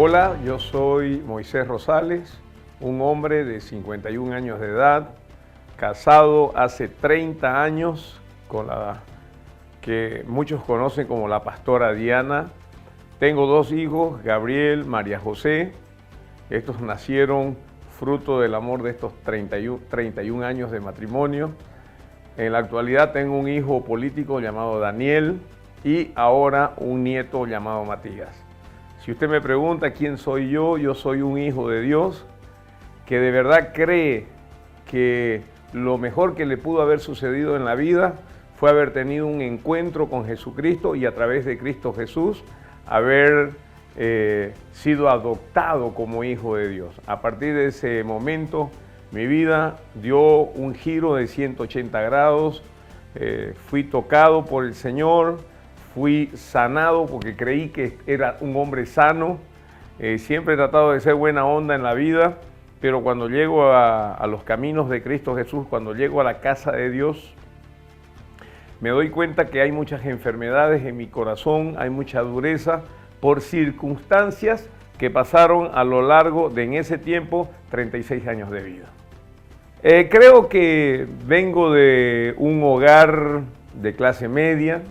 Hola, yo soy Moisés Rosales, un hombre de 51 años de edad, casado hace 30 años con la que muchos conocen como la pastora Diana. Tengo dos hijos, Gabriel, María José. Estos nacieron fruto del amor de estos 31 años de matrimonio. En la actualidad tengo un hijo político llamado Daniel y ahora un nieto llamado Matías. Si usted me pregunta quién soy yo soy un hijo de Dios que de verdad cree que lo mejor que le pudo haber sucedido en la vida fue haber tenido un encuentro con Jesucristo y a través de Cristo Jesús haber sido adoptado como hijo de Dios. A partir de ese momento mi vida dio un giro de 180 grados, fui tocado por el Señor, fui sanado porque creí que era un hombre sano. Siempre he tratado de ser buena onda en la vida, pero cuando llego a los caminos de Cristo Jesús, cuando llego a la casa de Dios, me doy cuenta que hay muchas enfermedades en mi corazón, hay mucha dureza por circunstancias que pasaron a lo largo de, en ese tiempo, 36 años de vida. Creo que vengo de un hogar de clase media,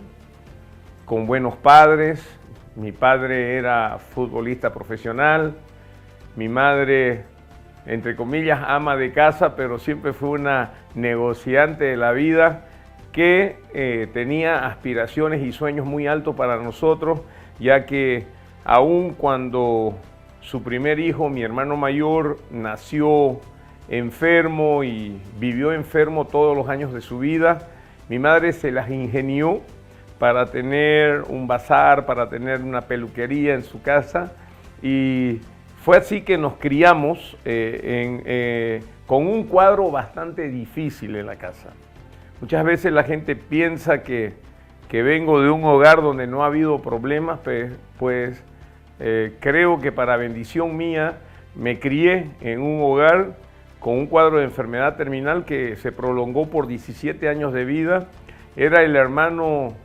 con buenos padres. Mi padre era futbolista profesional, mi madre, entre comillas, ama de casa, pero siempre fue una negociante de la vida que tenía aspiraciones y sueños muy altos para nosotros, ya que aun cuando su primer hijo, mi hermano mayor, nació enfermo y vivió enfermo todos los años de su vida, mi madre se las ingenió para tener un bazar, para tener una peluquería en su casa, y fue así que nos criamos con un cuadro bastante difícil en la casa. Muchas veces la gente piensa que vengo de un hogar donde no ha habido problemas, pues creo que para bendición mía me crié en un hogar con un cuadro de enfermedad terminal que se prolongó por 17 años de vida. Era el hermano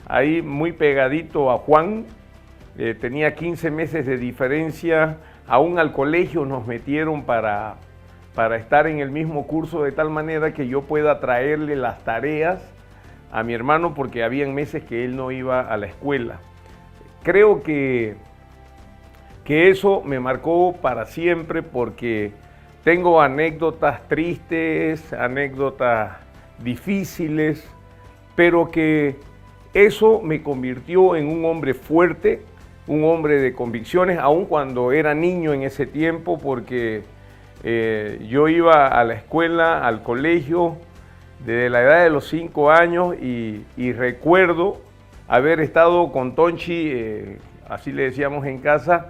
ahí muy pegadito a Juan, tenía 15 meses de diferencia, aún al colegio nos metieron para estar en el mismo curso de tal manera que yo pueda traerle las tareas a mi hermano porque habían meses que él no iba a la escuela. Creo que eso me marcó para siempre porque tengo anécdotas tristes, anécdotas difíciles, pero que eso me convirtió en un hombre fuerte, un hombre de convicciones, aun cuando era niño en ese tiempo, porque yo iba a la escuela, al colegio, desde la edad de los 5 años y recuerdo haber estado con Tonchi, así le decíamos en casa,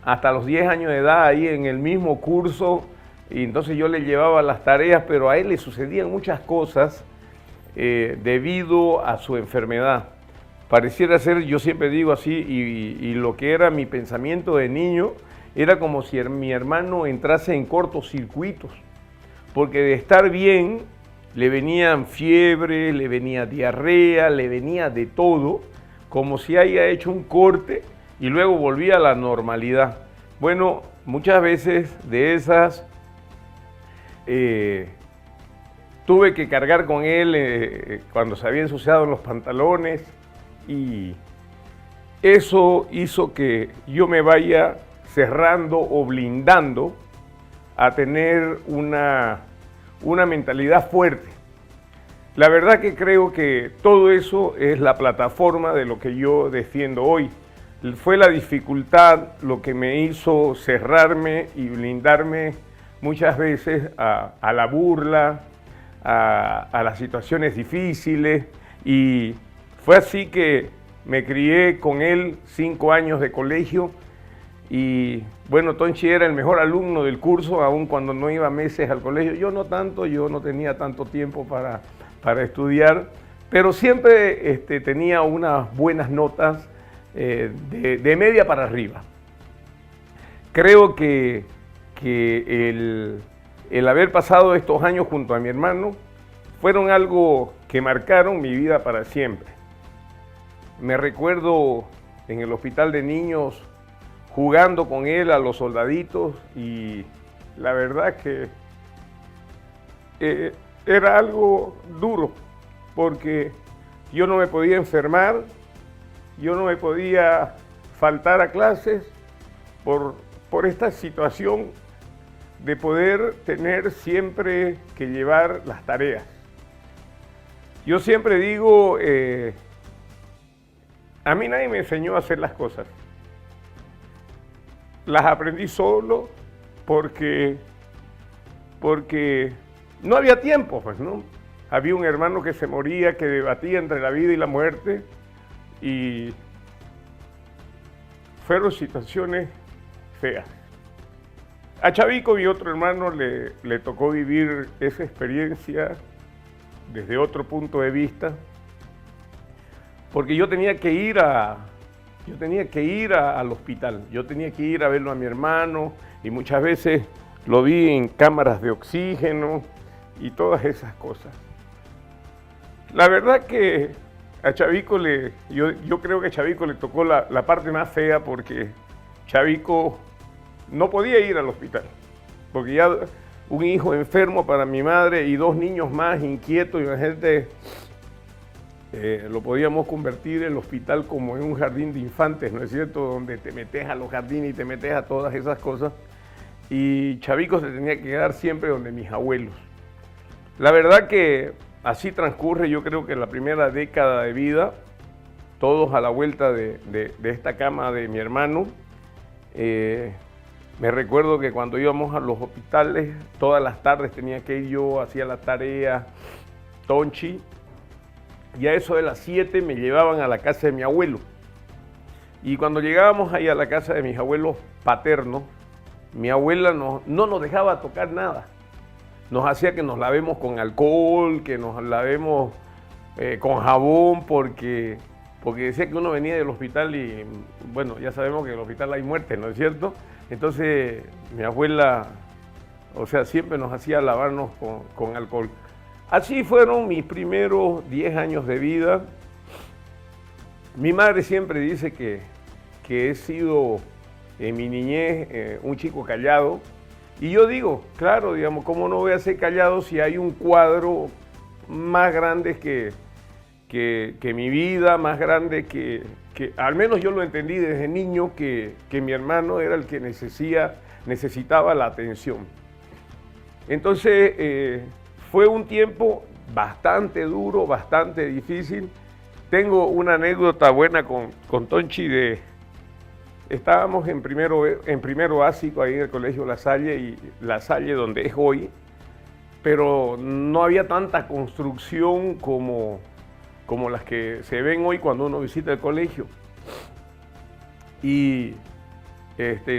hasta los 10 años de edad ahí en el mismo curso, y entonces yo le llevaba las tareas, pero a él le sucedían muchas cosas debido a su enfermedad. Pareciera ser, yo siempre digo así, y lo que era mi pensamiento de niño, era como si mi hermano entrase en cortocircuitos, porque de estar bien le venían fiebre, le venía diarrea, le venía de todo, como si haya hecho un corte y luego volvía a la normalidad. Bueno, muchas veces de esas tuve que cargar con él cuando se había ensuciado los pantalones, y eso hizo que yo me vaya cerrando o blindando a tener una mentalidad fuerte. La verdad que creo que todo eso es la plataforma de lo que yo defiendo hoy. Fue la dificultad lo que me hizo cerrarme y blindarme muchas veces a la burla, a las situaciones difíciles, y fue así que me crié con él 5 años de colegio. Y bueno, Tonchi era el mejor alumno del curso, aun cuando no iba meses al colegio. Yo no tanto, yo no tenía tanto tiempo para estudiar, pero siempre tenía unas buenas notas de media para arriba. Creo que el haber pasado estos años junto a mi hermano fueron algo que marcaron mi vida para siempre. Me recuerdo en el hospital de niños jugando con él a los soldaditos, y la verdad que era algo duro, porque yo no me podía enfermar, yo no me podía faltar a clases por esta situación de poder tener siempre que llevar las tareas. Yo siempre digo, a mí nadie me enseñó a hacer las cosas. Las aprendí solo porque no había tiempo, pues, ¿no? Había un hermano que se moría, que debatía entre la vida y la muerte, y fueron situaciones feas. A Chavico, mi otro hermano, le tocó vivir esa experiencia desde otro punto de vista, porque yo tenía que ir al hospital, yo tenía que ir a verlo a mi hermano, y muchas veces lo vi en cámaras de oxígeno y todas esas cosas. La verdad que a Chavico yo creo que a Chavico le tocó la parte más fea, porque Chavico no podía ir al hospital, porque ya un hijo enfermo para mi madre y 2 niños más inquietos, y la gente lo podíamos convertir el hospital como en un jardín de infantes, ¿no es cierto?, donde te metes a los jardines y te metes a todas esas cosas, y Chavico se tenía que quedar siempre donde mis abuelos. La verdad que así transcurre, yo creo que la primera década de vida, todos a la vuelta de esta cama de mi hermano. Me recuerdo que cuando íbamos a los hospitales, todas las tardes tenía que ir yo, hacía la tarea, Tonchi, y a eso de las 7 me llevaban a la casa de mi abuelo. Y cuando llegábamos ahí a la casa de mis abuelos paternos, mi abuela no nos dejaba tocar nada. Nos hacía que nos lavemos con alcohol, que nos lavemos con jabón, porque decía que uno venía del hospital y, bueno, ya sabemos que en el hospital hay muerte, ¿no es cierto? Entonces mi abuela, o sea, siempre nos hacía lavarnos con alcohol. Así fueron mis primeros 10 años de vida. Mi madre siempre dice que he sido en mi niñez un chico callado. Y yo digo, claro, digamos, ¿cómo no voy a ser callado si hay un cuadro más grande que mi vida, más grande que al menos yo lo entendí desde niño, que mi hermano era el que necesitaba la atención? Entonces, fue un tiempo bastante duro, bastante difícil. Tengo una anécdota buena con Tonchi estábamos en primero básico ahí en el colegio La Salle, y La Salle donde es hoy, pero no había tanta construcción como las que se ven hoy cuando uno visita el colegio. Y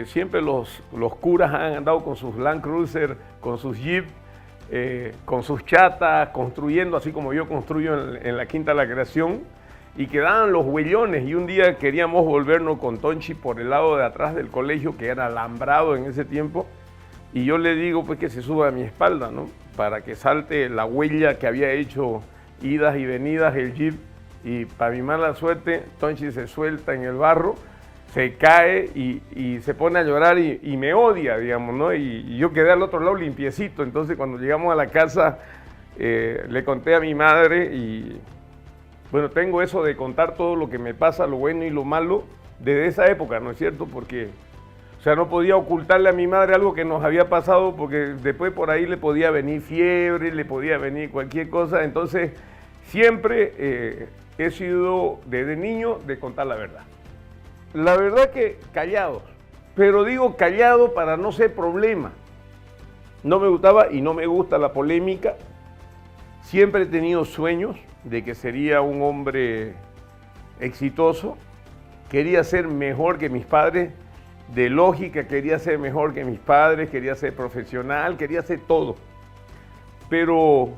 siempre los curas han andado con sus Land Cruiser, con sus Jeep, con sus chatas, construyendo así como yo construyo en la Quinta de la Creación, y quedaban los huellones, y un día queríamos volvernos con Tonchi por el lado de atrás del colegio, que era alambrado en ese tiempo, y yo le digo pues que se suba a mi espalda, ¿no?, para que salte la huella que había hecho idas y venidas el Jeep, y para mi mala suerte Tonchi se suelta en el barro, se cae y se pone a llorar y me odia, digamos, ¿no? Y yo quedé al otro lado limpiecito. Entonces cuando llegamos a la casa le conté a mi madre, y bueno, tengo eso de contar todo lo que me pasa, lo bueno y lo malo, desde esa época, ¿no es cierto? Porque, o sea, no podía ocultarle a mi madre algo que nos había pasado, porque después por ahí le podía venir fiebre, le podía venir cualquier cosa. Entonces, siempre he sido, desde niño, de contar la verdad. La verdad que callados, pero digo callado para no ser problema. No me gustaba y no me gusta la polémica. Siempre he tenido sueños de que sería un hombre exitoso. Quería ser mejor que mis padres, de lógica quería ser mejor que mis padres, quería ser profesional, quería ser todo. Pero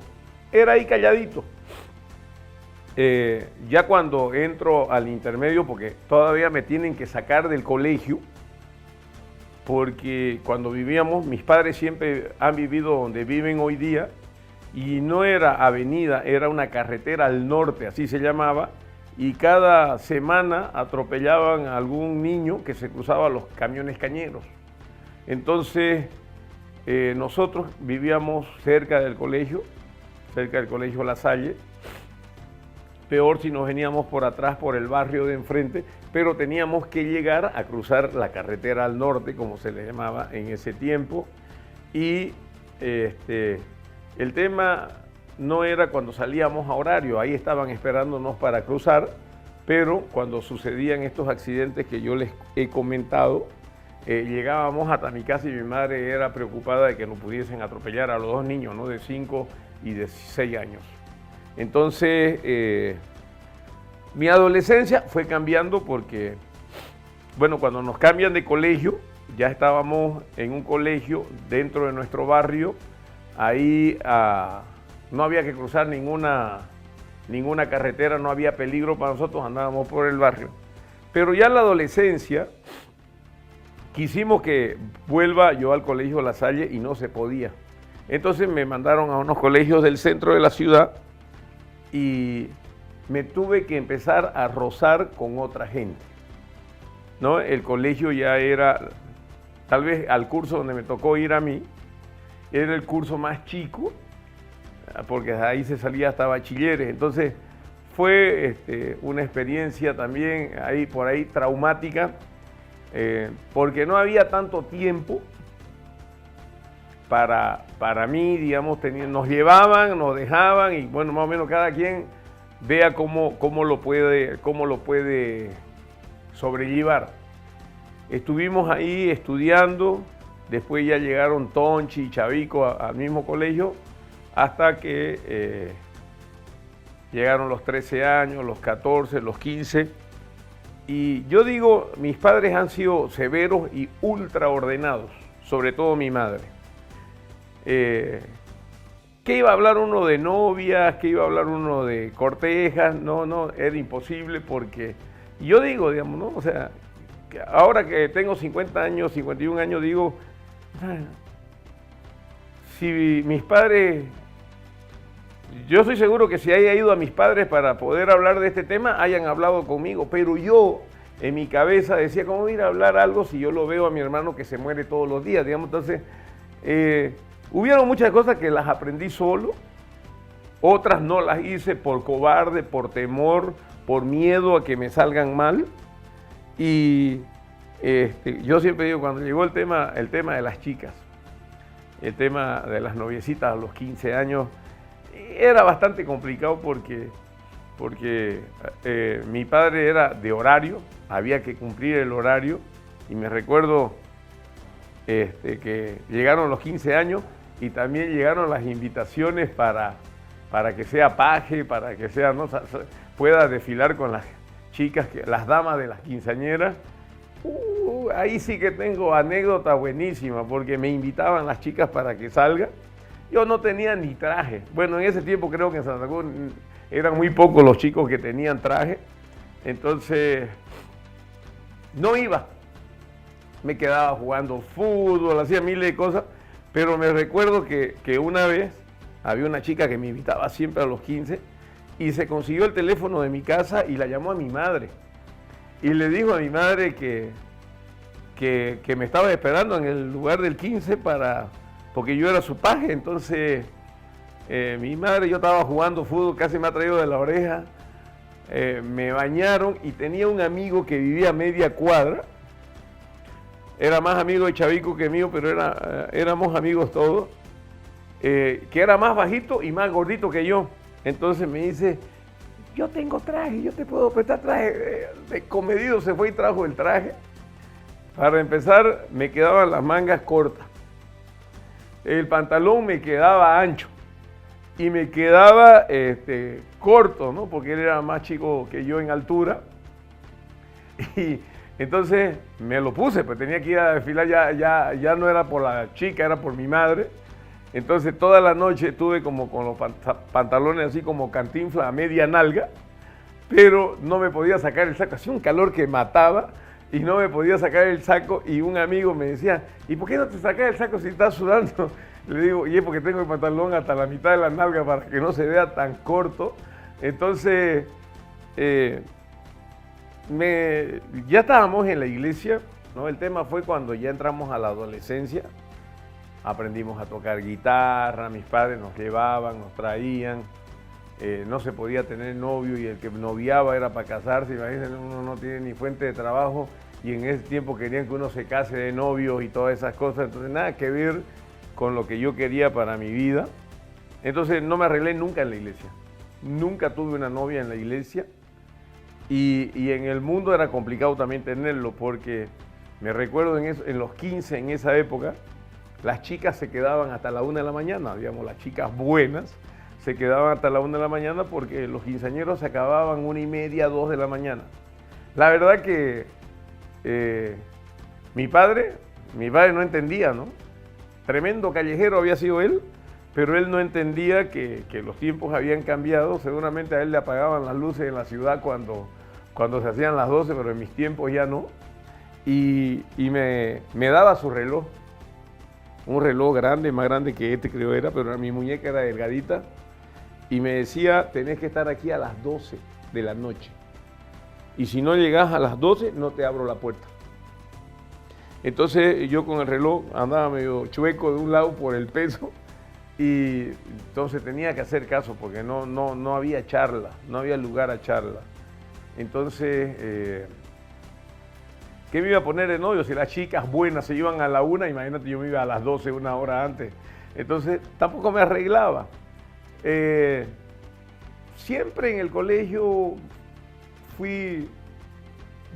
era ahí calladito. Ya cuando entro al intermedio, porque todavía me tienen que sacar del colegio, porque cuando vivíamos, mis padres siempre han vivido donde viven hoy día, y no era avenida, era una carretera al norte, así se llamaba, y cada semana atropellaban a algún niño que se cruzaba los camiones cañeros. Entonces, nosotros vivíamos cerca del colegio La Salle. Peor si nos veníamos por atrás, por el barrio de enfrente, pero teníamos que llegar a cruzar la carretera al norte, como se le llamaba en ese tiempo. Y el tema no era cuando salíamos a horario, ahí estaban esperándonos para cruzar, pero cuando sucedían estos accidentes que yo les he comentado, llegábamos hasta mi casa y mi madre era preocupada de que nos pudiesen atropellar a los dos niños, ¿no? De 5 y de 6 años. Entonces, mi adolescencia fue cambiando porque, bueno, cuando nos cambian de colegio, ya estábamos en un colegio dentro de nuestro barrio, ahí no había que cruzar ninguna carretera, no había peligro para nosotros, andábamos por el barrio. Pero ya en la adolescencia quisimos que vuelva yo al colegio La Salle y no se podía. Entonces me mandaron a unos colegios del centro de la ciudad y me tuve que empezar a rozar con otra gente, ¿no? El colegio ya era, tal vez al curso donde me tocó ir a mí, era el curso más chico, porque ahí se salía hasta bachilleres. Entonces fue una experiencia también por ahí traumática, porque no había tanto tiempo para mí, digamos, nos llevaban, nos dejaban y bueno, más o menos cada quien vea cómo lo puede sobrellevar. Estuvimos ahí estudiando, después ya llegaron Tonchi y Chavico al mismo colegio, hasta que llegaron los 13 años, los 14, los 15. Y yo digo, mis padres han sido severos y ultra ordenados, sobre todo mi madre. ¿Qué iba a hablar uno de novias? ¿Qué iba a hablar uno de cortejas? No, era imposible porque, yo digo, digamos, ¿no? O sea, que ahora que tengo 50 años, 51 años, digo, si mis padres, yo estoy seguro que si haya ido a mis padres para poder hablar de este tema, hayan hablado conmigo, pero yo en mi cabeza decía, ¿cómo ir a hablar algo si yo lo veo a mi hermano que se muere todos los días? Digamos, entonces, hubieron muchas cosas que las aprendí solo, otras no las hice por cobarde, por temor, por miedo a que me salgan mal. Y yo siempre digo, cuando llegó el tema de las chicas, el tema de las noviecitas a los 15 años, era bastante complicado porque mi padre era de horario, había que cumplir el horario, y me recuerdo que llegaron los 15 años y también llegaron las invitaciones para que sea paje, para que sea, ¿no? Pueda desfilar con las chicas, las damas de las quinceañeras. Ahí sí que tengo anécdota buenísima, porque me invitaban las chicas para que salga. Yo no tenía ni traje. Bueno, en ese tiempo creo que en Santa Cruz eran muy pocos los chicos que tenían traje. Entonces, no iba. Me quedaba jugando fútbol, hacía miles de cosas. Pero me recuerdo que una vez había una chica que me invitaba siempre a los 15 y se consiguió el teléfono de mi casa y la llamó a mi madre. Y le dijo a mi madre que me estaba esperando en el lugar del 15 porque yo era su paje. Entonces, mi madre, yo estaba jugando fútbol, casi me ha traído de la oreja. Me bañaron y tenía un amigo que vivía a media cuadra. Era más amigo de Chavico que mío, pero éramos amigos todos. Que era más bajito y más gordito que yo. Entonces me dice, yo tengo traje, yo te puedo prestar traje. Comedido se fue y trajo el traje. Para empezar, me quedaban las mangas cortas. El pantalón me quedaba ancho. Y me quedaba corto, ¿no? Porque él era más chico que yo en altura. Y entonces me lo puse, pues tenía que ir a desfilar, ya no era por la chica, era por mi madre. Entonces toda la noche estuve como con los pantalones así como Cantinflas a media nalga, pero no me podía sacar el saco. Hacía un calor que mataba y no me podía sacar el saco, y un amigo me decía, ¿y por qué no te sacas el saco si estás sudando? Le digo, y es porque tengo el pantalón hasta la mitad de la nalga para que no se vea tan corto. Entonces, eh, ya estábamos en la iglesia, ¿no? El tema fue cuando ya entramos a la adolescencia, aprendimos a tocar guitarra, mis padres nos llevaban, nos traían, no se podía tener novio y el que noviaba era para casarse, imagínense, uno no tiene ni fuente de trabajo y en ese tiempo querían que uno se case de novio y todas esas cosas, entonces nada que ver con lo que yo quería para mi vida. Entonces no me arreglé nunca en la iglesia, nunca tuve una novia en la iglesia y en el mundo era complicado también tenerlo porque me recuerdo en los 15 en esa época, las chicas se quedaban hasta la 1 de la mañana, digamos, las chicas buenas se quedaban hasta la 1 de la mañana porque los quinceañeros se acababan 1:30, 2 de la mañana. La verdad que mi padre no entendía, ¿no? Tremendo callejero había sido él, pero él no entendía que los tiempos habían cambiado. Seguramente a él le apagaban las luces en la ciudad cuando se hacían las 12, pero en mis tiempos ya no. Y me daba su reloj, un reloj grande, más grande que este creo era, pero mi muñeca era delgadita, y me decía, tenés que estar aquí a las 12 de la noche. Y si no llegás a las 12, no te abro la puerta. Entonces yo con el reloj andaba medio chueco de un lado por el peso y entonces tenía que hacer caso porque no había charla, no había lugar a charla. Entonces, ¿qué me iba a poner de novio? Si las chicas buenas se iban a la 1, imagínate, yo me iba a las 12, una hora antes. Entonces tampoco me arreglaba. Siempre en el colegio fui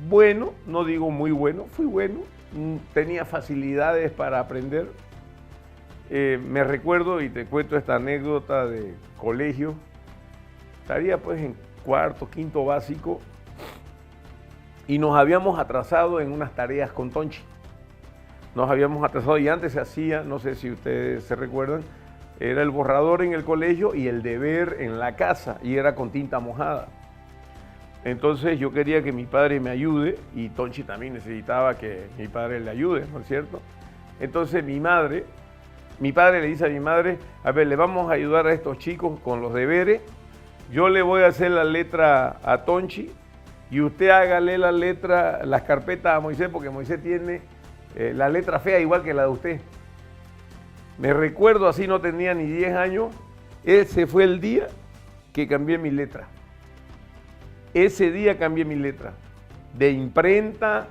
bueno, no digo muy bueno, fui bueno, tenía facilidades para aprender. Me recuerdo y te cuento esta anécdota de colegio, estaría pues en cuarto, quinto básico y nos habíamos atrasado en unas tareas con Tonchi. Nos habíamos atrasado y antes se hacía, no sé si ustedes se recuerdan, era el borrador en el colegio y el deber en la casa y era con tinta mojada. Entonces yo quería que mi padre me ayude y Tonchi también necesitaba que mi padre le ayude, ¿no es cierto? Entonces mi padre le dice a mi madre, a ver, le vamos a ayudar a estos chicos con los deberes, yo le voy a hacer la letra a Tonchi y usted hágale la letra, las carpetas a Moisés, porque Moisés tiene la letra fea igual que la de usted. Me recuerdo, así no tenía ni 10 años, ese fue el día que cambié mi letra. Ese día cambié mi letra. De imprenta,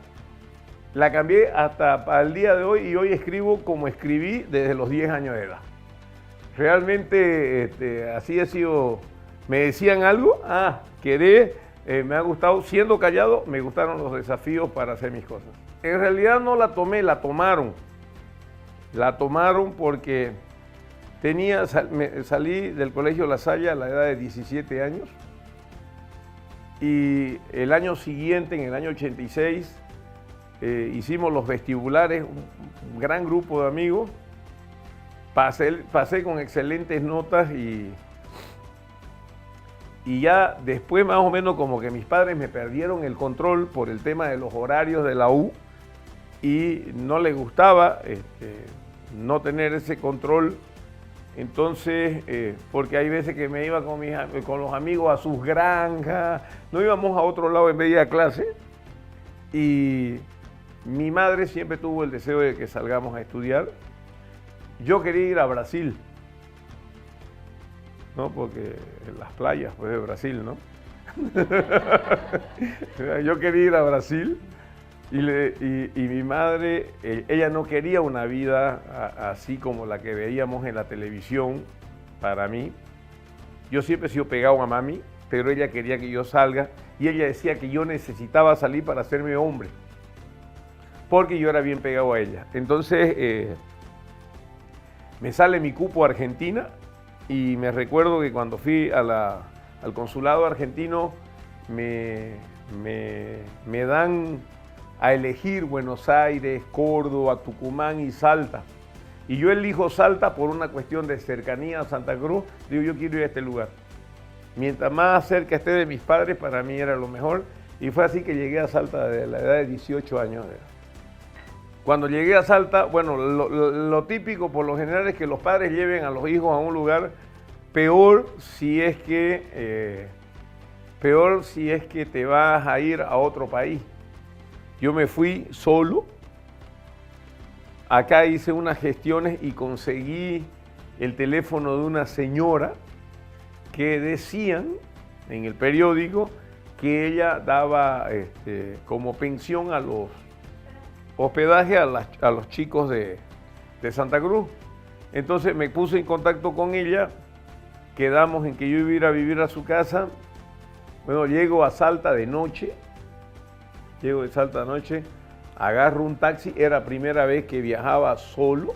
la cambié hasta para el día de hoy y hoy escribo como escribí desde los 10 años de edad. Realmente así he sido. Me decían algo, me ha gustado, siendo callado, me gustaron los desafíos para hacer mis cosas. En realidad no la tomé, la tomaron. La tomaron porque salí del colegio La Salle a la edad de 17 años y el año siguiente, en el año 86, hicimos los vestibulares, un gran grupo de amigos, pasé con excelentes notas y ya después más o menos como que mis padres me perdieron el control por el tema de los horarios de la U y no les gustaba no tener ese control. Entonces, porque hay veces que me iba con los amigos a sus granjas, no íbamos a otro lado en vez de ir a clase. Y mi madre siempre tuvo el deseo de que salgamos a estudiar. Yo quería ir a Brasil, ¿no? Porque en las playas pues, de Brasil, ¿no? Yo quería ir a Brasil. Y mi madre, ella no quería una vida así como la que veíamos en la televisión para mí. Yo siempre he sido pegado a mami, pero ella quería que yo salga y ella decía que yo necesitaba salir para hacerme hombre, porque yo era bien pegado a ella. Entonces me sale mi cupo a Argentina y me recuerdo que cuando fui al consulado argentino me dan a elegir Buenos Aires, Córdoba, Tucumán y Salta. Y yo elijo Salta por una cuestión de cercanía a Santa Cruz. Digo, yo quiero ir a este lugar. Mientras más cerca esté de mis padres, para mí era lo mejor. Y fue así que llegué a Salta de la edad de 18 años. Cuando llegué a Salta, bueno, lo típico por lo general es que los padres lleven a los hijos a un lugar, peor si es que peor si es que te vas a ir a otro país. Yo me fui solo. Acá hice unas gestiones y conseguí el teléfono de una señora que decían en el periódico que ella daba como pensión a los hospedaje a los chicos de Santa Cruz. Entonces me puse en contacto con ella, quedamos en que yo iba a ir a vivir a su casa. Bueno, llego a Salta de noche, agarro un taxi, era la primera vez que viajaba solo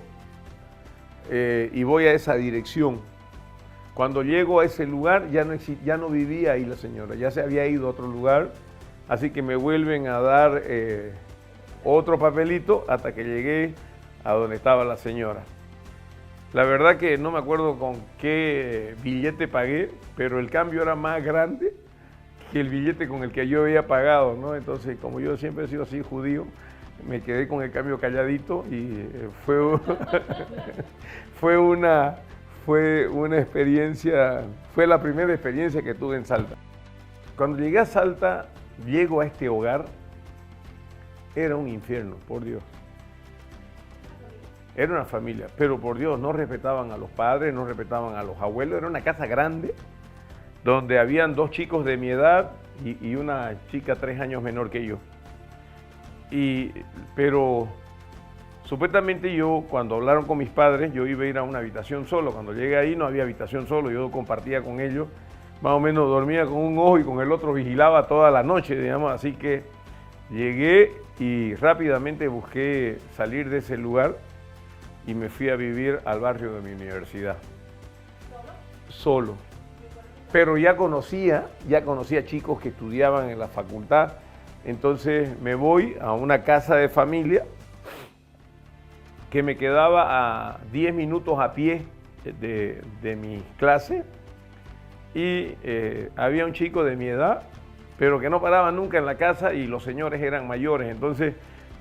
y voy a esa dirección. Cuando llego a ese lugar ya no vivía ahí la señora, ya se había ido a otro lugar, así que me vuelven a dar otro papelito hasta que llegué a donde estaba la señora. La verdad que no me acuerdo con qué billete pagué, pero el cambio era más grande que el billete con el que yo había pagado, ¿no? Entonces, como yo siempre he sido así judío, me quedé con el cambio calladito y fue una experiencia, fue la primera experiencia que tuve en Salta. Cuando llegué a Salta, llego a este hogar, era un infierno, por Dios. Era una familia, pero por Dios, no respetaban a los padres, no respetaban a los abuelos. Era una casa grande, donde habían 2 chicos de mi edad y una chica 3 años menor que yo. Pero supuestamente yo, cuando hablaron con mis padres, yo iba a ir a una habitación solo. Cuando llegué ahí no había habitación solo, yo compartía con ellos. Más o menos dormía con un ojo y con el otro vigilaba toda la noche, digamos. Así que llegué y rápidamente busqué salir de ese lugar y me fui a vivir al barrio de mi universidad. Solo. Pero ya conocía chicos que estudiaban en la facultad. Entonces me voy a una casa de familia que me quedaba a 10 minutos a pie de mi clase y había un chico de mi edad, pero que no paraba nunca en la casa y los señores eran mayores. Entonces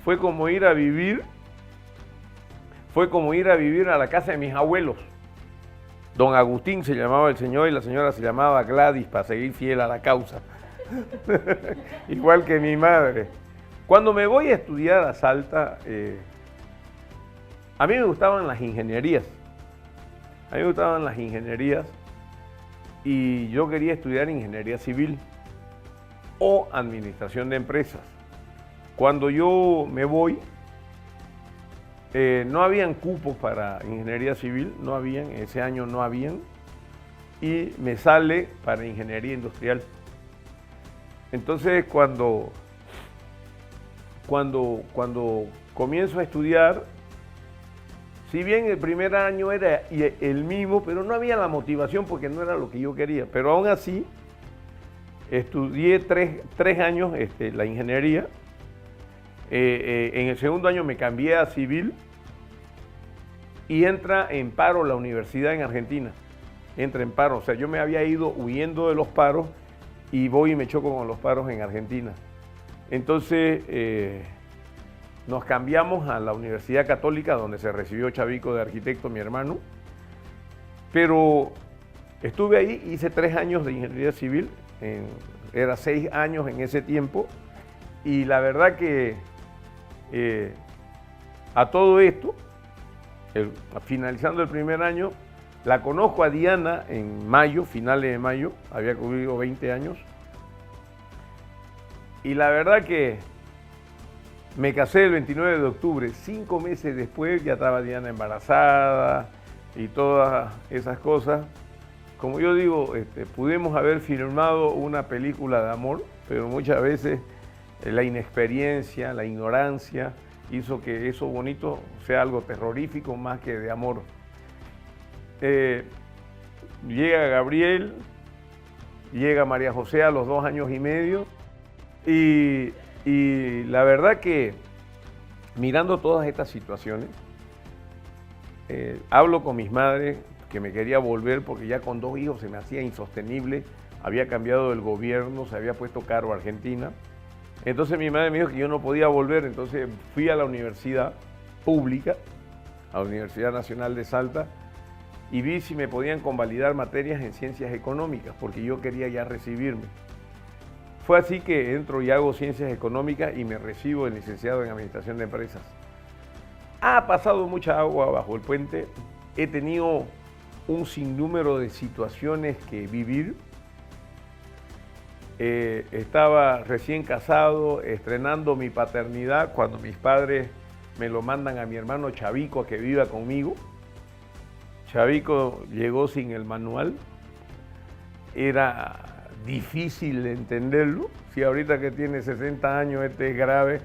fue como ir a vivir a la casa de mis abuelos. Don Agustín se llamaba el señor y la señora se llamaba Gladys, para seguir fiel a la causa. Igual que mi madre. Cuando me voy a estudiar a Salta, a mí me gustaban las ingenierías. Y yo quería estudiar ingeniería civil o administración de empresas. Cuando yo me voy, no habían cupos para ingeniería civil, ese año no habían, y me sale para ingeniería industrial. Entonces cuando comienzo a estudiar, si bien el primer año era el mismo, pero no había la motivación porque no era lo que yo quería, pero aún así estudié tres años la ingeniería. En el segundo año me cambié a civil y entra en paro la universidad en Argentina. Entra en paro, o sea, yo me había ido huyendo de los paros y voy y me choco con los paros en Argentina. Entonces nos cambiamos a la Universidad Católica, donde se recibió Chavico de arquitecto, mi hermano. Pero estuve ahí, hice 3 años de ingeniería civil, era 6 años en ese tiempo, y la verdad que a todo esto, finalizando el primer año, la conozco a Diana en mayo, finales de mayo, había cumplido 20 años. Y la verdad que me casé el 29 de octubre, 5 meses después ya estaba Diana embarazada y todas esas cosas. Como yo digo, pudimos haber filmado una película de amor, pero muchas veces la inexperiencia, la ignorancia, hizo que eso bonito sea algo terrorífico más que de amor. Llega Gabriel, llega María José a los 2 años y medio y la verdad que mirando todas estas situaciones, hablo con mis madres que me quería volver porque ya con 2 hijos se me hacía insostenible, había cambiado el gobierno, se había puesto caro Argentina. Entonces mi madre me dijo que yo no podía volver, entonces fui a la universidad pública, a la Universidad Nacional de Salta, y vi si me podían convalidar materias en ciencias económicas, porque yo quería ya recibirme. Fue así que entro y hago ciencias económicas y me recibo de licenciado en administración de empresas. Ha pasado mucha agua bajo el puente, he tenido un sinnúmero de situaciones que vivir. Estaba recién casado, estrenando mi paternidad, cuando mis padres me lo mandan a mi hermano Chavico a que viva conmigo. Chavico llegó sin el manual, era difícil entenderlo. Si ahorita que tiene 60 años este es grave,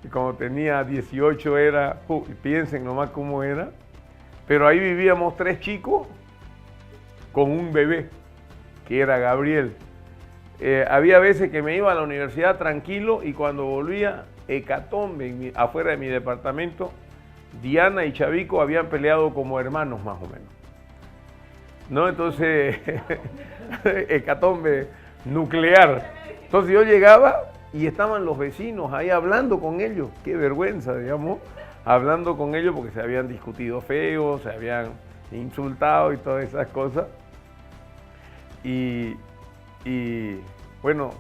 y cuando tenía 18 era, piensen nomás cómo era. Pero ahí vivíamos 3 chicos con un bebé, que era Gabriel. Había veces que me iba a la universidad tranquilo y cuando volvía, hecatombe, afuera de mi departamento, Diana y Chavico habían peleado como hermanos más o menos. ¿No? Entonces, hecatombe nuclear. Entonces yo llegaba y estaban los vecinos ahí hablando con ellos. Qué vergüenza, digamos, hablando con ellos porque se habían discutido feo, se habían insultado y todas esas cosas. Y bueno,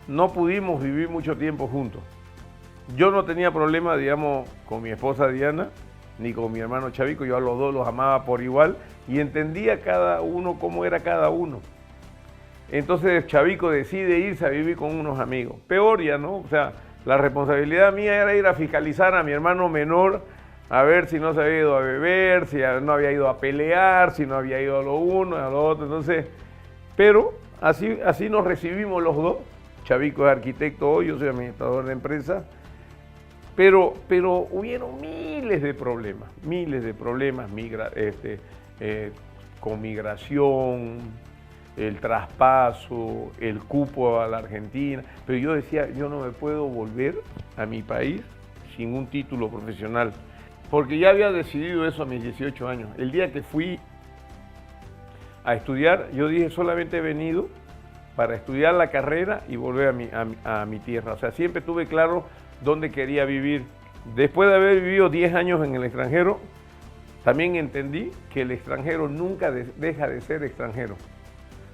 no pudimos vivir mucho tiempo juntos. Yo no tenía problema, digamos, con mi esposa Diana, ni con mi hermano Chavico. Yo a los dos los amaba por igual y entendía cada uno cómo era cada uno. Entonces Chavico decide irse a vivir con unos amigos. Peor ya, ¿no? O sea, la responsabilidad mía era ir a fiscalizar a mi hermano menor, a ver si no se había ido a beber, si no había ido a pelear, si no había ido a lo uno, a lo otro. Entonces, pero así nos recibimos los dos. Chavico es arquitecto hoy, yo soy administrador de empresa. Pero hubieron miles de problemas, con migración, el traspaso, el cupo a la Argentina. Pero yo decía, yo no me puedo volver a mi país sin un título profesional, porque ya había decidido eso a mis 18 años. El día que fui a estudiar, yo dije, solamente he venido para estudiar la carrera y volver a mi tierra. O sea, siempre tuve claro dónde quería vivir. Después de haber vivido 10 años en el extranjero, también entendí que el extranjero nunca deja de ser extranjero.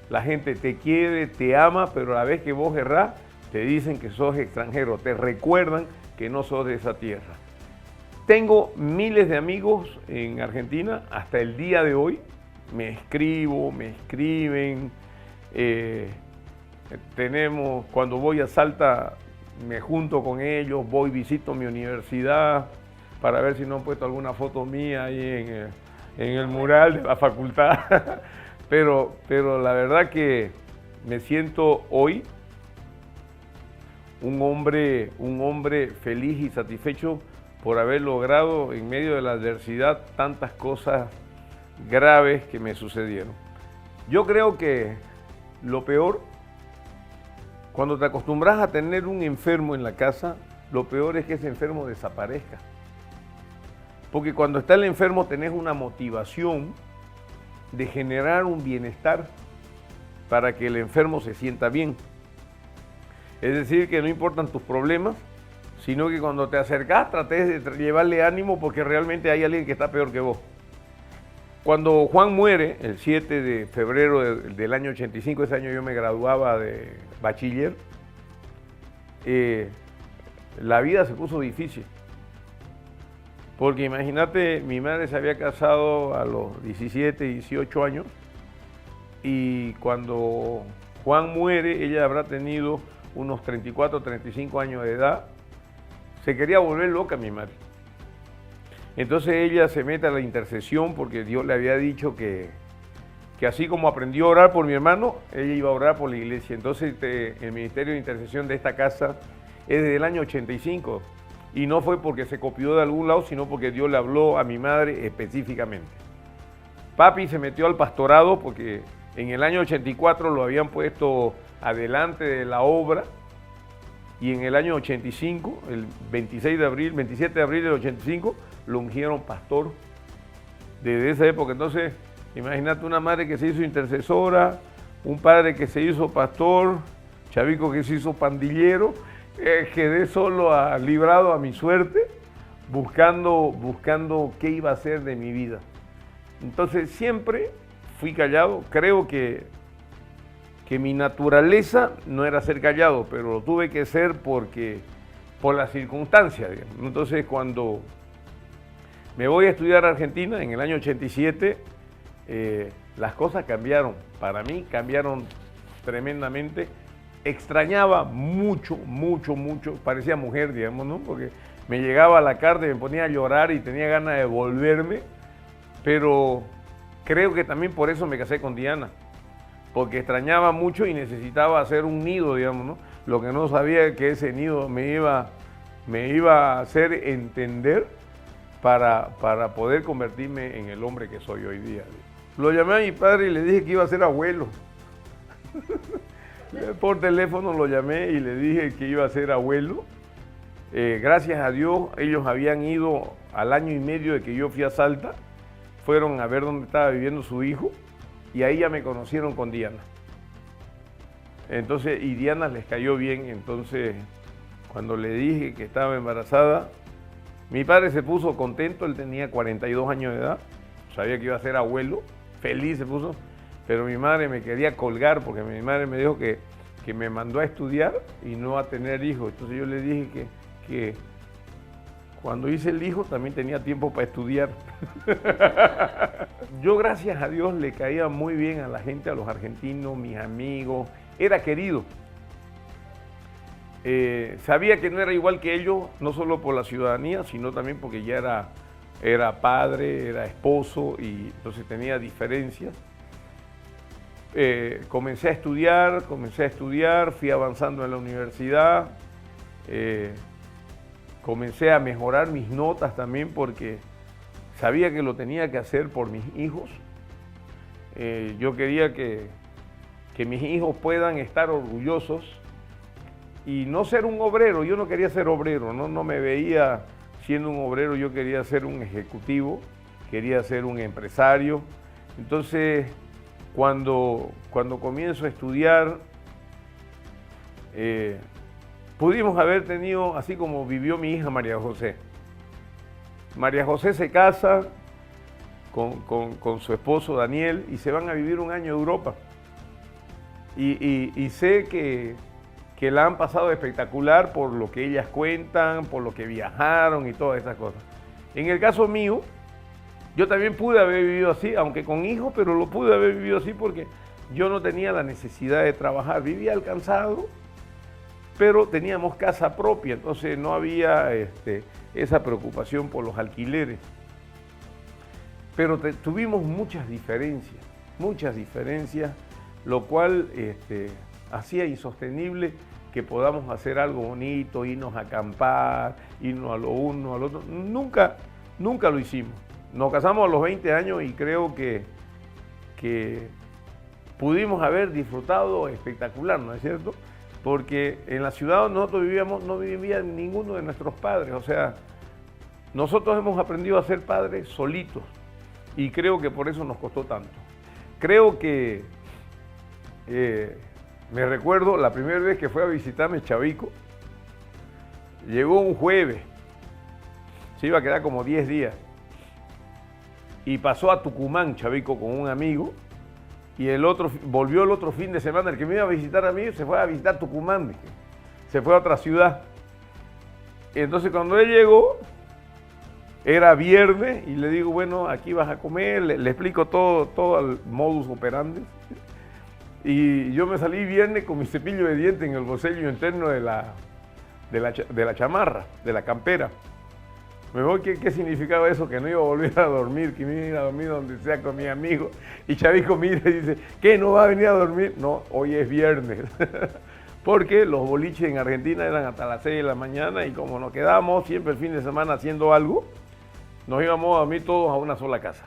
La gente te quiere, te ama, pero a la vez que vos errás, te dicen que sos extranjero, te recuerdan que no sos de esa tierra. Tengo miles de amigos en Argentina, hasta el día de hoy, me escriben, cuando voy a Salta, me junto con ellos, visito mi universidad para ver si no han puesto alguna foto mía ahí en el mural de la facultad. Pero la verdad que me siento hoy un hombre feliz y satisfecho por haber logrado en medio de la adversidad tantas cosas graves que me sucedieron. Yo creo que lo peor, cuando te acostumbras a tener un enfermo en la casa, lo peor es que ese enfermo desaparezca. Porque cuando está el enfermo tenés una motivación de generar un bienestar para que el enfermo se sienta bien. Es decir, que no importan tus problemas, sino que cuando te acercás trates de llevarle ánimo porque realmente hay alguien que está peor que vos. Cuando Juan muere, el 7 de febrero del año 85, ese año yo me graduaba de bachiller, la vida se puso difícil. Porque imagínate, mi madre se había casado a los 17, 18 años y cuando Juan muere, ella habrá tenido unos 34, 35 años de edad. Se quería volver loca mi madre. Entonces ella se mete a la intercesión porque Dios le había dicho que así como aprendió a orar por mi hermano, ella iba a orar por la iglesia. Entonces el ministerio de intercesión de esta casa es desde el año 85 y no fue porque se copió de algún lado, sino porque Dios le habló a mi madre específicamente. Papi se metió al pastorado porque en el año 84 lo habían puesto adelante de la obra y en el año 85, el 27 de abril del 85, lo ungieron pastor desde esa época. Entonces, imagínate una madre que se hizo intercesora, un padre que se hizo pastor, Chavico que se hizo pandillero, quedé solo librado a mi suerte, buscando qué iba a hacer de mi vida. Entonces siempre fui callado, creo que que mi naturaleza no era ser callado, pero lo tuve que ser por las circunstancias, digamos. Entonces, cuando me voy a estudiar a Argentina en el año 87, las cosas cambiaron. Para mí cambiaron tremendamente. Extrañaba mucho, parecía mujer, digamos, ¿no? Porque me llegaba a la carta y me ponía a llorar y tenía ganas de volverme, pero creo que también por eso me casé con Diana, porque extrañaba mucho y necesitaba hacer un nido, digamos, ¿no? Lo que no sabía es que ese nido me iba a hacer entender para poder convertirme en el hombre que soy hoy día. Lo llamé a mi padre y le dije que iba a ser abuelo. Por teléfono lo llamé y le dije que iba a ser abuelo. Gracias a Dios, ellos habían ido al año y medio de que yo fui a Salta, fueron a ver dónde estaba viviendo su hijo y ahí ya me conocieron con Diana. Entonces, y Diana les cayó bien, entonces cuando le dije que estaba embarazada, mi padre se puso contento, él tenía 42 años de edad, sabía que iba a ser abuelo, feliz se puso, pero mi madre me quería colgar porque mi madre me dijo que me mandó a estudiar y no a tener hijos. Entonces yo le dije que cuando hice el hijo también tenía tiempo para estudiar. Yo, gracias a Dios, le caía muy bien a la gente, a los argentinos, mis amigos, era querido. Sabía que no era igual que ellos, no solo por la ciudadanía, sino también porque ya era padre, era esposo y entonces tenía diferencias. Comencé a estudiar, fui avanzando en la universidad, comencé a mejorar mis notas también porque sabía que lo tenía que hacer por mis hijos. Yo quería que mis hijos puedan estar orgullosos y no ser un obrero. Yo no quería ser obrero, no me veía siendo un obrero, yo quería ser un ejecutivo, quería ser un empresario. Entonces, cuando comienzo a estudiar, pudimos haber tenido, así como vivió mi hija María José. María José se casa con su esposo Daniel y se van a vivir un año a Europa. Y sé que la han pasado espectacular por lo que ellas cuentan, por lo que viajaron y todas esas cosas. En el caso mío, yo también pude haber vivido así, aunque con hijos, pero lo pude haber vivido así porque yo no tenía la necesidad de trabajar. Vivía alcanzado, pero teníamos casa propia, entonces no había esa preocupación por los alquileres. Pero tuvimos muchas diferencias, lo cual hacía insostenible que podamos hacer algo bonito, irnos a acampar, irnos a lo uno, al otro. Nunca lo hicimos. Nos casamos a los 20 años y creo que pudimos haber disfrutado espectacular, ¿no es cierto? Porque en la ciudad donde nosotros vivíamos no vivía ninguno de nuestros padres. O sea, nosotros hemos aprendido a ser padres solitos y creo que por eso nos costó tanto. Creo que me recuerdo la primera vez que fue a visitarme Chavico, llegó un jueves, se iba a quedar como 10 días y pasó a Tucumán Chavico con un amigo y volvió el otro fin de semana. El que me iba a visitar a mí se fue a visitar Tucumán, se fue a otra ciudad. Entonces cuando él llegó, era viernes y le digo, bueno, aquí vas a comer, le explico todo el modus operandi. Y yo me salí viernes con mi cepillo de dientes en el bolsillo interno de la chamarra, de la campera. Me voy, ¿qué significaba eso? Que no iba a volver a dormir, que me iba a ir a dormir donde sea con mi amigo. Y Chavico mira y dice, ¿qué? ¿No va a venir a dormir? No, hoy es viernes. Porque los boliches en Argentina eran hasta las 6 de la mañana y como nos quedábamos siempre el fin de semana haciendo algo, nos íbamos a dormir todos a una sola casa.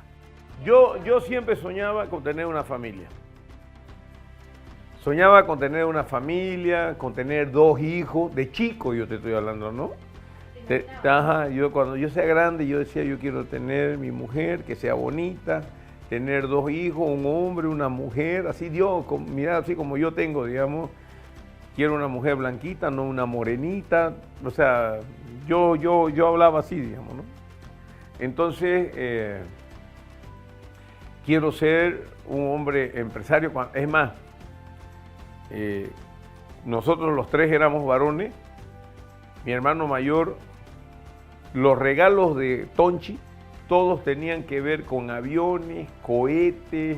Yo siempre soñaba con tener una familia. Soñaba con tener una familia, con tener 2 hijos, de chico yo te estoy hablando, ¿no? Cuando yo sea grande, yo decía, yo quiero tener mi mujer, que sea bonita, tener 2 hijos, un hombre, una mujer, así Dios, mira, así como yo tengo, digamos, quiero una mujer blanquita, no una morenita, o sea, yo hablaba así, digamos, ¿no? Entonces, quiero ser un hombre empresario, es más, nosotros los tres éramos varones. Mi hermano mayor, los regalos de Tonchi, todos tenían que ver con aviones, cohetes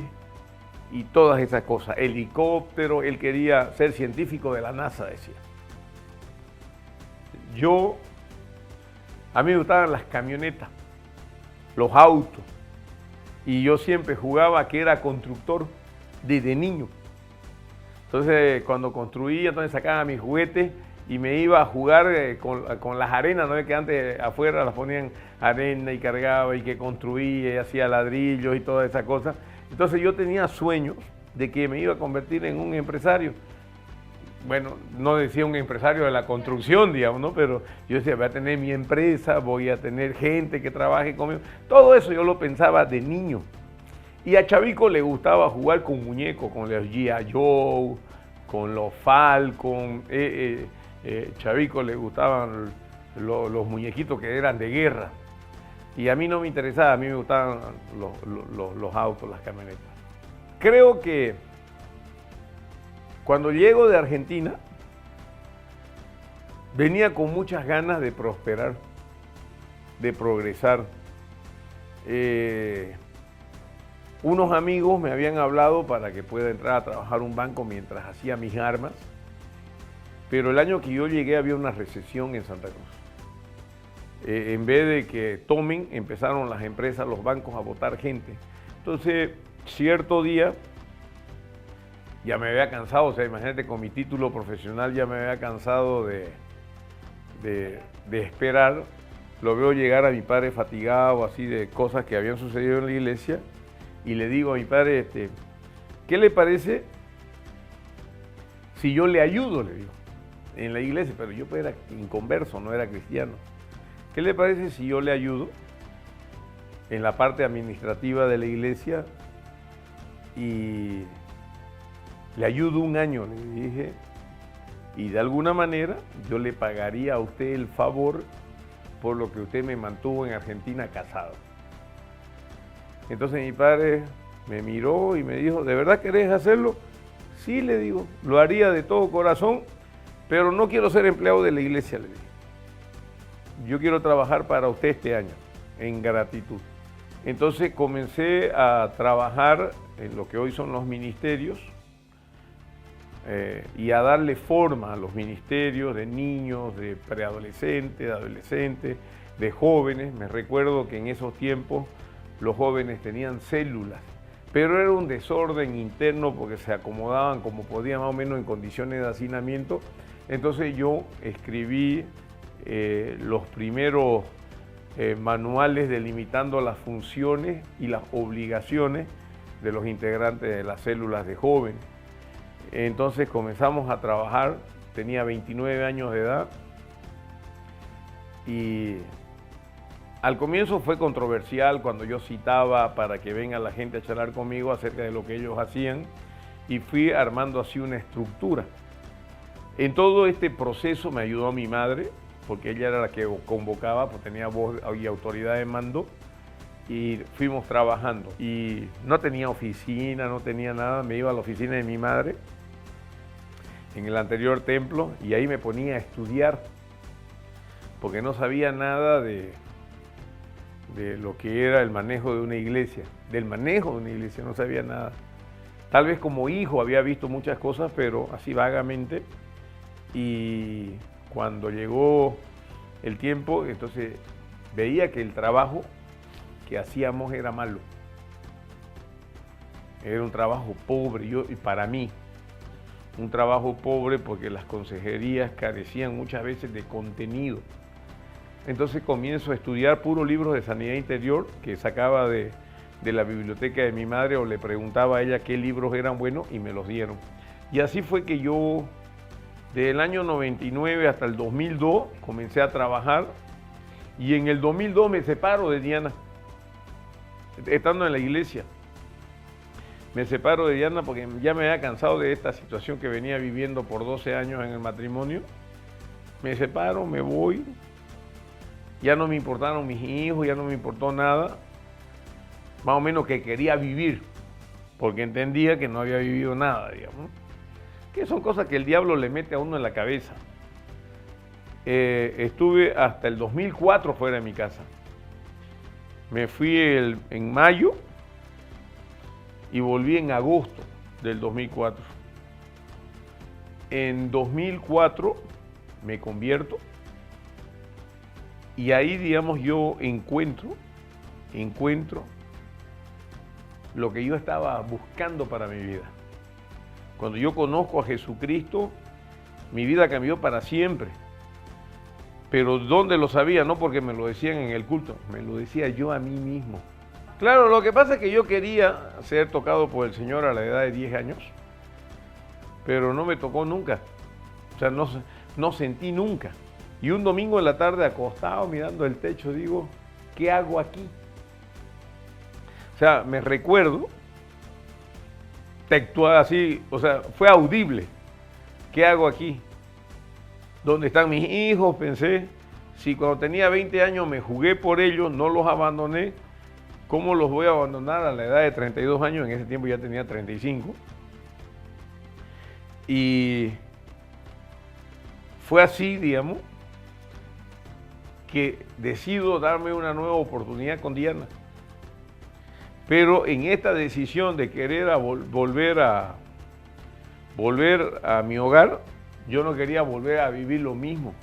y todas esas cosas. Helicóptero, él quería ser científico de la NASA, decía. A mí me gustaban las camionetas, los autos, y yo siempre jugaba que era constructor desde niño. Entonces, cuando construía, entonces sacaba mis juguetes y me iba a jugar con las arenas, ¿no? Que antes afuera las ponían arena y cargaba y que construía y hacía ladrillos y todas esas cosas. Entonces yo tenía sueños de que me iba a convertir en un empresario. Bueno, no decía un empresario de la construcción, digamos, ¿no? Pero yo decía, voy a tener mi empresa, voy a tener gente que trabaje conmigo. Todo eso yo lo pensaba de niño. Y a Chavico le gustaba jugar con muñecos, con los G.I. Joe, con los Falcon. Chavico le gustaban los muñequitos que eran de guerra. Y a mí no me interesaba, a mí me gustaban los autos, las camionetas. Creo que cuando llego de Argentina, venía con muchas ganas de prosperar, de progresar. Unos amigos me habían hablado para que pueda entrar a trabajar un banco mientras hacía mis armas, pero el año que yo llegué había una recesión en Santa Cruz. En vez de que tomen, empezaron las empresas, los bancos a botar gente. Entonces, cierto día, ya me había cansado, o sea, imagínate, con mi título profesional ya me había cansado de esperar. Lo veo llegar a mi padre fatigado, así de cosas que habían sucedido en la iglesia, y le digo a mi padre, ¿qué le parece si yo le ayudo? Le digo, en la iglesia, pero yo era inconverso, no era cristiano. ¿Qué le parece si yo le ayudo en la parte administrativa de la iglesia y le ayudo un año? Le dije, y de alguna manera yo le pagaría a usted el favor por lo que usted me mantuvo en Argentina casado. Entonces mi padre me miró y me dijo, ¿de verdad querés hacerlo? Sí, le digo, lo haría de todo corazón, pero no quiero ser empleado de la iglesia, le dije. Yo quiero trabajar para usted este año, en gratitud. Entonces comencé a trabajar en lo que hoy son los ministerios y a darle forma a los ministerios de niños, de preadolescentes, de adolescentes, de jóvenes. Me recuerdo que en esos tiempos los jóvenes tenían células, pero era un desorden interno porque se acomodaban como podían más o menos en condiciones de hacinamiento. Entonces yo escribí los primeros manuales delimitando las funciones y las obligaciones de los integrantes de las células de jóvenes. Entonces comenzamos a trabajar, tenía 29 años de edad y al comienzo fue controversial cuando yo citaba para que venga la gente a charlar conmigo acerca de lo que ellos hacían, y fui armando así una estructura. En todo este proceso me ayudó mi madre, porque ella era la que convocaba, pues tenía voz y autoridad de mando, y fuimos trabajando. Y no tenía oficina, no tenía nada, me iba a la oficina de mi madre en el anterior templo y ahí me ponía a estudiar, porque no sabía nada de lo que era el manejo de una iglesia, no sabía nada. Tal vez como hijo había visto muchas cosas, pero así vagamente. Y cuando llegó el tiempo, entonces veía que el trabajo que hacíamos era malo. Era un trabajo pobre, y para mí, un trabajo pobre porque las consejerías carecían muchas veces de contenido. Entonces comienzo a estudiar puros libros de sanidad interior que sacaba de la biblioteca de mi madre, o le preguntaba a ella qué libros eran buenos y me los dieron. Y así fue que yo, del año 99 hasta el 2002, comencé a trabajar, y en el 2002 me separo de Diana, estando en la iglesia. Me separo de Diana porque ya me había cansado de esta situación que venía viviendo por 12 años en el matrimonio. Me separo, me voy. Ya no me importaron mis hijos, ya no me importó nada. Más o menos que quería vivir, porque entendía que no había vivido nada, digamos. que son cosas que el diablo le mete a uno en la cabeza. Estuve hasta el 2004 fuera de mi casa. Me fui en mayo y volví en agosto del 2004. En 2004 me convierto y ahí, digamos, yo encuentro lo que yo estaba buscando para mi vida. Cuando yo conozco a Jesucristo, mi vida cambió para siempre. Pero ¿dónde lo sabía? No porque me lo decían en el culto, me lo decía yo a mí mismo. Claro, lo que pasa es que yo quería ser tocado por el Señor a la edad de 10 años, pero no me tocó nunca. O sea, no sentí nunca. Y un domingo en la tarde, acostado mirando el techo, digo, ¿qué hago aquí? O sea, me recuerdo, textual así, o sea, fue audible. ¿Qué hago aquí? ¿Dónde están mis hijos? Pensé, si cuando tenía 20 años me jugué por ellos, no los abandoné, ¿cómo los voy a abandonar a la edad de 32 años? En ese tiempo ya tenía 35. Y fue así, digamos, que decido darme una nueva oportunidad con Diana. Pero en esta decisión de querer volver a mi hogar, yo no quería volver a vivir lo mismo.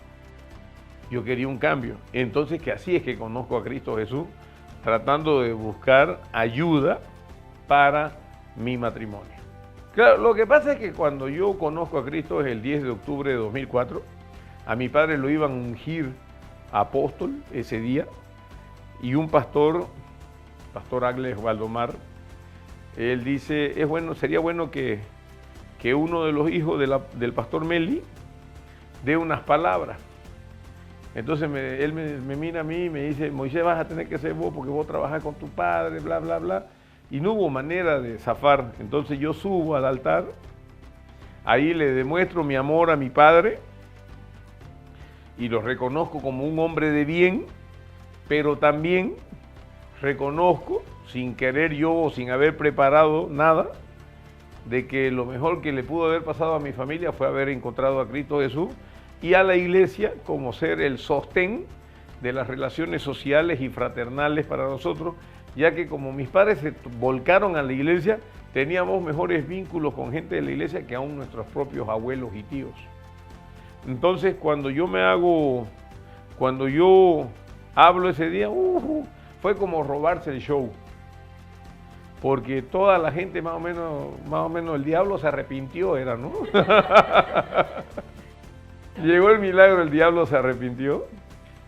Yo quería un cambio. Entonces, que así es que conozco a Cristo Jesús, tratando de buscar ayuda para mi matrimonio. Claro, lo que pasa es que cuando yo conozco a Cristo es el 10 de octubre de 2004. A mi padre lo iban a ungir apóstol ese día, y un pastor Agles Valdomar, él dice, sería bueno que uno de los hijos del pastor Meli dé unas palabras. Entonces él me mira a mí y me dice, Moisés, vas a tener que ser vos porque vos trabajás con tu padre, bla, bla, bla. Y no hubo manera de zafar. Entonces yo subo al altar, ahí le demuestro mi amor a mi padre y lo reconozco como un hombre de bien, pero también reconozco, sin querer yo o sin haber preparado nada, de que lo mejor que le pudo haber pasado a mi familia fue haber encontrado a Cristo Jesús y a la iglesia como ser el sostén de las relaciones sociales y fraternales para nosotros, ya que como mis padres se volcaron a la iglesia, teníamos mejores vínculos con gente de la iglesia que aún nuestros propios abuelos y tíos. Entonces, cuando yo hablo ese día, fue como robarse el show, porque toda la gente más o menos el diablo se arrepintió, ¿no? Llegó el milagro, el diablo se arrepintió,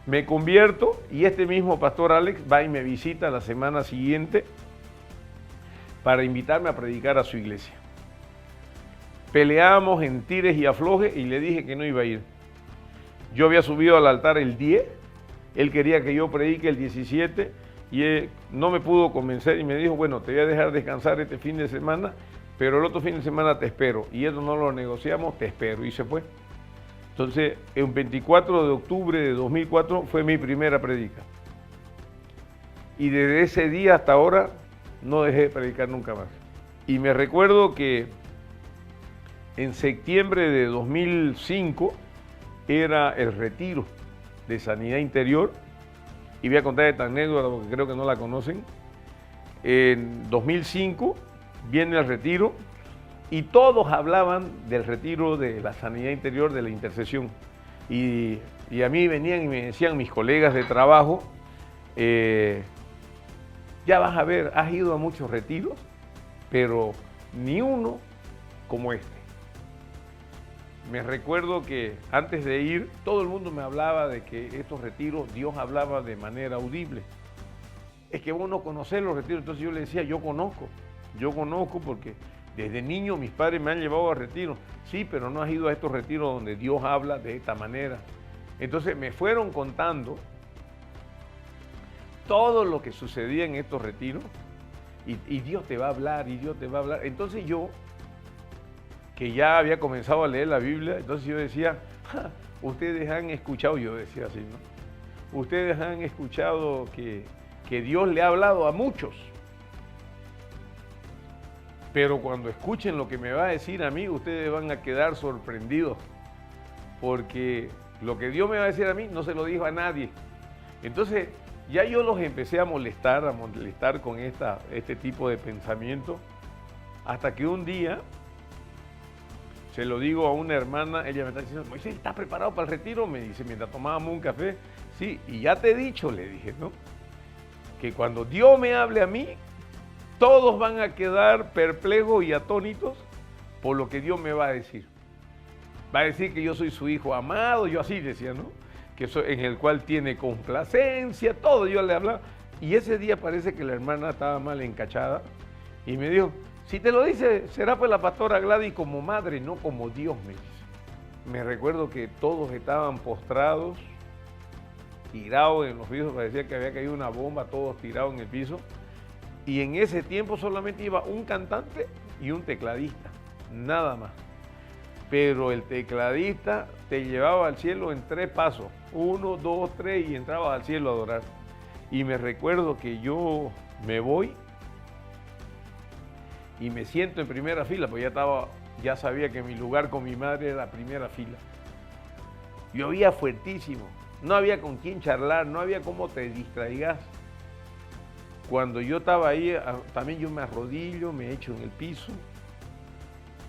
me convierto y este mismo pastor Alex va y me visita la semana siguiente para invitarme a predicar a su iglesia. Peleamos en tires y aflojes y le dije que no iba a ir. Yo había subido al altar el 10, él quería que yo predique el 17 y él no me pudo convencer y me dijo, bueno, te voy a dejar descansar este fin de semana, pero el otro fin de semana te espero. Y eso no lo negociamos, te espero. Y se fue. Entonces, el 24 de octubre de 2004 fue mi primera predica. Y desde ese día hasta ahora no dejé de predicar nunca más. Y me recuerdo que en septiembre de 2005 era el retiro de Sanidad Interior. Y voy a contar esta anécdota porque creo que no la conocen. En 2005 viene el retiro y todos hablaban del retiro de la sanidad interior, de la intercesión. Y a mí venían y me decían mis colegas de trabajo, ya vas a ver, has ido a muchos retiros, pero ni uno como este. Me recuerdo que antes de ir, todo el mundo me hablaba de que estos retiros, Dios hablaba de manera audible. Es que vos no conocés los retiros, entonces yo le decía, yo conozco porque desde niño mis padres me han llevado a retiros. Sí, pero no has ido a estos retiros donde Dios habla de esta manera. Entonces me fueron contando todo lo que sucedía en estos retiros y Dios te va a hablar, y Dios te va a hablar. Entonces yo, que ya había comenzado a leer la Biblia, entonces yo decía, ustedes han escuchado, yo decía así, ¿no? Ustedes han escuchado que Dios le ha hablado a muchos. pero cuando escuchen lo que me va a decir a mí, ustedes van a quedar sorprendidos, porque lo que Dios me va a decir a mí no se lo dijo a nadie. Entonces, ya yo los empecé a molestar con este tipo de pensamiento, hasta que un día se lo digo a una hermana, ella me está diciendo, Moisés, ¿estás preparado para el retiro? Me dice, mientras tomábamos un café. Sí, y ya te he dicho, le dije, ¿no? Que cuando Dios me hable a mí, todos van a quedar perplejos y atónitos por lo que Dios me va a decir. Va a decir que yo soy su hijo amado, yo así decía, ¿no? Que soy, en el cual tiene complacencia, todo, yo le hablaba. Y ese día parece que la hermana estaba mal encachada y me dijo, si te lo dice, será pues la pastora Gladys como madre, no como Dios, me dice. Me recuerdo que todos estaban postrados, tirados en los pisos, parecía que había caído una bomba, todos tirados en el piso. Y en ese tiempo solamente iba un cantante y un tecladista, nada más. Pero el tecladista te llevaba al cielo en 3 pasos, 1, 2, 3 y entrabas al cielo a adorar. Y me recuerdo que yo me voy y me siento en primera fila, pues ya sabía que mi lugar con mi madre era la primera fila. Llovía fuertísimo, no había con quién charlar, no había cómo te distraigas. Cuando yo estaba ahí, también yo me arrodillo, me echo en el piso.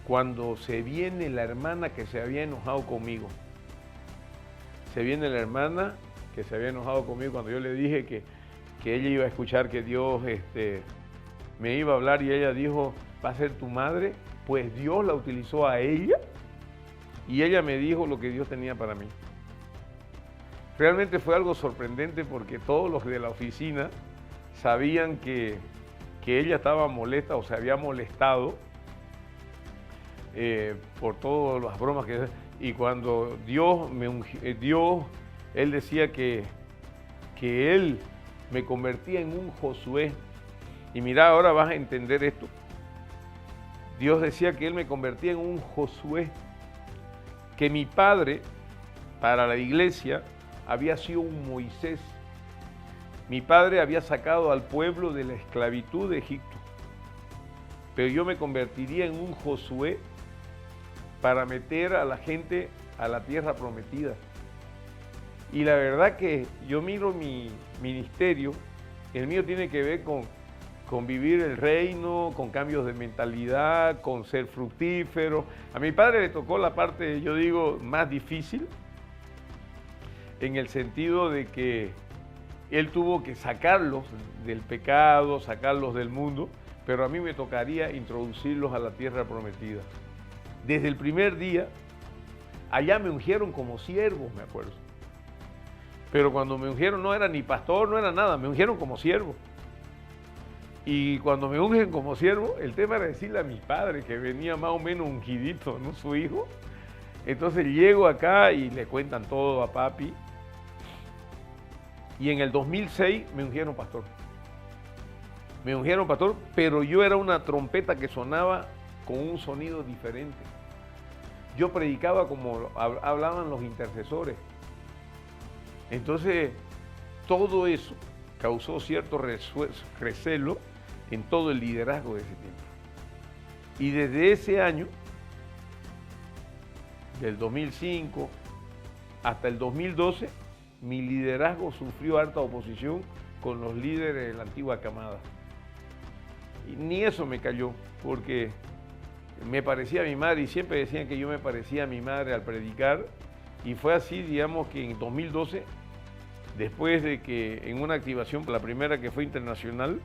Cuando se viene la hermana que se había enojado conmigo. Se viene la hermana que se había enojado conmigo cuando yo le dije que ella iba a escuchar que Dios me iba a hablar, y ella dijo, va a ser tu madre. Pues Dios la utilizó a ella y ella me dijo lo que Dios tenía para mí. Realmente fue algo sorprendente porque todos los de la oficina sabían que ella estaba molesta o se había molestado por todas las bromas que... Y cuando Dios me ungió, Él decía que Él me convertía en un Josué. Y mira, ahora vas a entender esto. Dios decía que Él me convertía en un Josué, que mi padre, para la iglesia, había sido un Moisés. Mi padre había sacado al pueblo de la esclavitud de Egipto, pero yo me convertiría en un Josué para meter a la gente a la tierra prometida. Y la verdad que yo miro mi ministerio, el mío tiene que ver con vivir el reino, con cambios de mentalidad, con ser fructífero. A mi padre le tocó la parte, yo digo, más difícil, en el sentido de que él tuvo que sacarlos del pecado, sacarlos del mundo, pero a mí me tocaría introducirlos a la tierra prometida. Desde el primer día, allá me ungieron como siervo, me acuerdo. Pero cuando me ungieron no era ni pastor, no era nada, me ungieron como siervo. Y cuando me ungen como siervo, el tema era decirle a mi padre, que venía más o menos ungidito, ¿no? Su hijo. Entonces llego acá y le cuentan todo a papi. Y en el 2006 me ungieron pastor. Me ungieron pastor, pero yo era una trompeta que sonaba con un sonido diferente. Yo predicaba como hablaban los intercesores. Entonces, todo eso causó cierto recelo en todo el liderazgo de ese tiempo. Y desde ese año, del 2005 hasta el 2012, mi liderazgo sufrió harta oposición con los líderes de la antigua camada. Y ni eso me cayó, porque me parecía a mi madre, y siempre decían que yo me parecía a mi madre al predicar. Y fue así, digamos, que en 2012, después de que en una activación, la primera que fue internacional,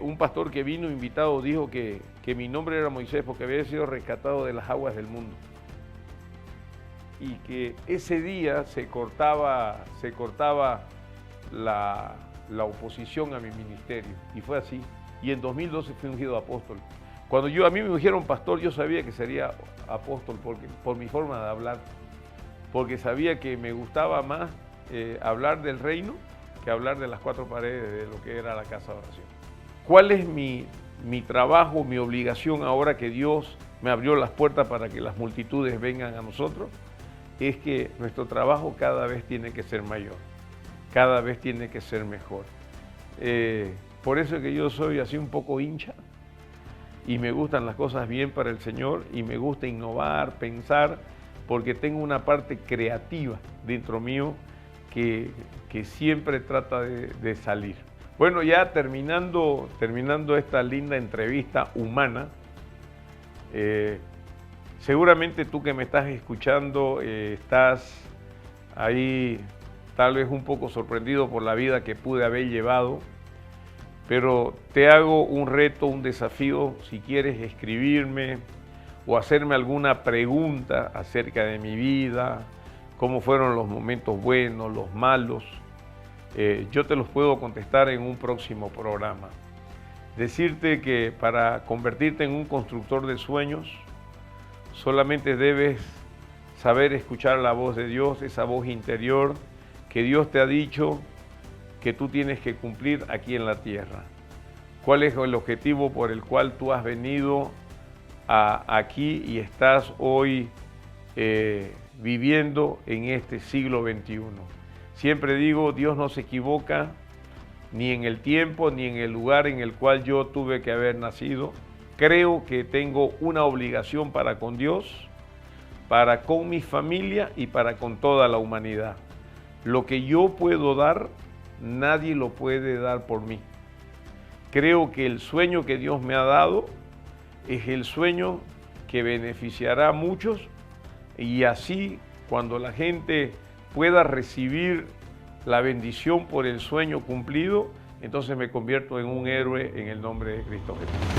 un pastor que vino invitado dijo que mi nombre era Moisés porque había sido rescatado de las aguas del mundo. Y que ese día se cortaba la oposición a mi ministerio. Y fue así. Y en 2012 fui ungido apóstol. Cuando a mí me ungieron pastor, yo sabía que sería apóstol por mi forma de hablar. Porque sabía que me gustaba más hablar del reino que hablar de las 4 paredes de lo que era la casa de oración. ¿Cuál es mi trabajo, mi obligación ahora que Dios me abrió las puertas para que las multitudes vengan a nosotros? Es que nuestro trabajo cada vez tiene que ser mayor, cada vez tiene que ser mejor. Por eso es que yo soy así un poco hincha, y me gustan las cosas bien para el Señor y me gusta innovar, pensar, porque tengo una parte creativa dentro mío que siempre trata de salir. Bueno, ya terminando esta linda entrevista humana, seguramente tú que me estás escuchando estás ahí tal vez un poco sorprendido por la vida que pude haber llevado, pero te hago un reto, un desafío, si quieres escribirme o hacerme alguna pregunta acerca de mi vida, cómo fueron los momentos buenos, los malos, yo te los puedo contestar en un próximo programa. Decirte que para convertirte en un constructor de sueños, solamente debes saber escuchar la voz de Dios, esa voz interior que Dios te ha dicho que tú tienes que cumplir aquí en la tierra. ¿Cuál es el objetivo por el cual tú has venido aquí y estás hoy viviendo en este siglo XXI? Siempre digo, Dios no se equivoca ni en el tiempo ni en el lugar en el cual yo tuve que haber nacido. Creo que tengo una obligación para con Dios, para con mi familia y para con toda la humanidad. Lo que yo puedo dar, nadie lo puede dar por mí. Creo que el sueño que Dios me ha dado es el sueño que beneficiará a muchos, y así cuando la gente pueda recibir la bendición por el sueño cumplido, entonces me convierto en un héroe en el nombre de Cristo Jesús.